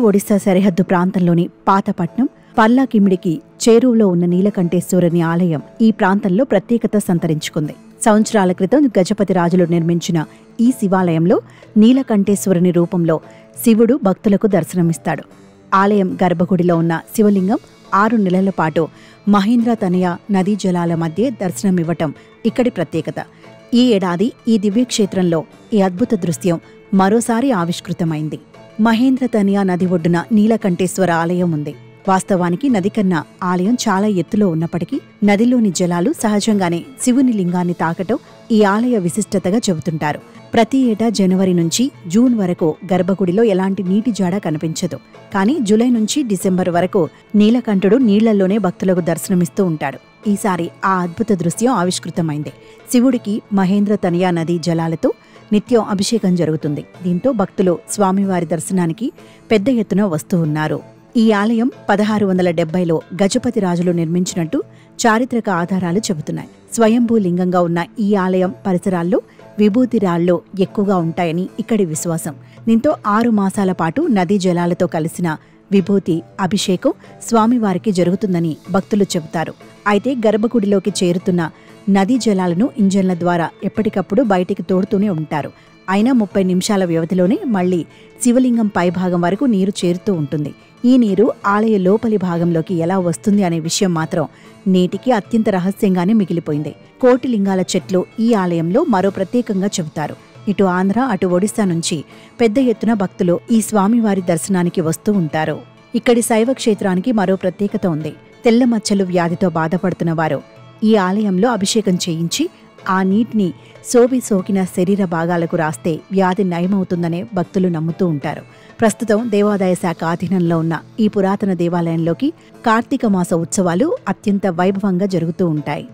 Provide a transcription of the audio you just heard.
ఒడిశా సరిహద్దు ప్రాంతంలోని పాతపట్నం పల్లాకిమిడికి చేరువలో ఉన్న నీలకంఠేశ్వరుని ఆలయం ఈ ప్రాంతంలో ప్రత్యేకత సంతరించుకుంది. సంవత్సరాల క్రితం గజపతి రాజులు నిర్మించిన ఈ శివాలయంలో నీలకంఠేశ్వరుని రూపంలో శివుడు భక్తులకు దర్శనమిస్తాడు. ఆలయం గర్భగుడిలో ఉన్న శివలింగం 6 నెలల పాటు మహేంద్ర తనయ నదీ జలాల మధ్య దర్శనమివ్వటం ఇక్కడి ప్రత్యేకత. ఈ ఏడాది ఈ దివ్యక్షేత్రంలో ఈ అద్భుత దృశ్యం మరోసారి ఆవిష్కృతమైంది. మహేంద్ర తనయ నది ఒడ్డున నీలకంఠేశ్వర ఆలయం ఉంది. వాస్తవానికి నది కన్నా ఆలయం చాలా ఎత్తులో ఉన్నప్పటికీ నదిలోని జలాలు సహజంగానే శివుని లింగాన్ని తాకటం ఈ ఆలయ విశిష్టతగా చెబుతుంటారు. ప్రతి ఏటా జనవరి నుంచి జూన్ వరకు గర్భగుడిలో ఎలాంటి నీటి జాడ కనిపించదు. కానీ జూలై నుంచి డిసెంబర్ వరకు నీలకంఠుడు నీళ్లలోనే భక్తులకు దర్శనమిస్తూ ఉంటాడు. ఈసారి ఆ అద్భుత దృశ్యం ఆవిష్కృతమైంది. శివుడికి మహేంద్ర తనయ నదీ జలాలతో నిత్యం అభిషేకం జరుగుతుంది. దీంతో భక్తులు స్వామివారి దర్శనానికి పెద్ద ఎత్తున వస్తూ ఉన్నారు. ఈ ఆలయం 1670లో గజపతి రాజులు నిర్మించినట్టు చారిత్రక ఆధారాలు చెబుతున్నాయి. స్వయంభూ లింగంగా ఉన్న ఈ ఆలయం పరిసరాల్లో విభూతి రాళ్లు ఎక్కువగా ఉంటాయని ఇక్కడి విశ్వాసం. దీంతో 6 మాసాల పాటు నదీ జలాలతో కలిసిన విభూతి అభిషేకం స్వామివారికి జరుగుతుందని భక్తులు చెబుతారు. అయితే గర్భగుడిలోకి చేరుతున్న నదీ జలాలను ఇంజన్ల ద్వారా ఎప్పటికప్పుడు బయటికి తోడుతూనే ఉంటారు. అయినా 30 నిమిషాల వ్యవధిలోనే మళ్లీ శివలింగం పైభాగం వరకు నీరు చేరుతూ ఉంటుంది. ఈ నీరు ఆలయ లోపలి భాగంలోకి ఎలా వస్తుంది అనే విషయం మాత్రం నేటికి అత్యంత రహస్యంగానే మిగిలిపోయింది. కోటి లింగాల చెట్లు ఈ ఆలయంలో మరో ప్రత్యేకంగా చెబుతారు. ఇటు ఆంధ్ర అటు ఒడిశా నుంచి పెద్ద ఎత్తున భక్తులు ఈ స్వామివారి దర్శనానికి వస్తూ ఉంటారు. ఇక్కడి శైవ క్షేత్రానికి మరో ప్రత్యేకత ఉంది. తెల్ల మచ్చలు వ్యాధితో బాధపడుతున్న వారు ఈ ఆలయంలో అభిషేకం చేయించి ఆ నీటిని సోకిన శరీర భాగాలకు రాస్తే వ్యాధి నయమవుతుందనే భక్తులు నమ్ముతూ ఉంటారు. ప్రస్తుతం దేవాదాయ శాఖ ఆధీనంలో ఉన్న ఈ పురాతన దేవాలయంలోకి కార్తీక మాస ఉత్సవాలు అత్యంత వైభవంగా జరుగుతూ ఉంటాయి.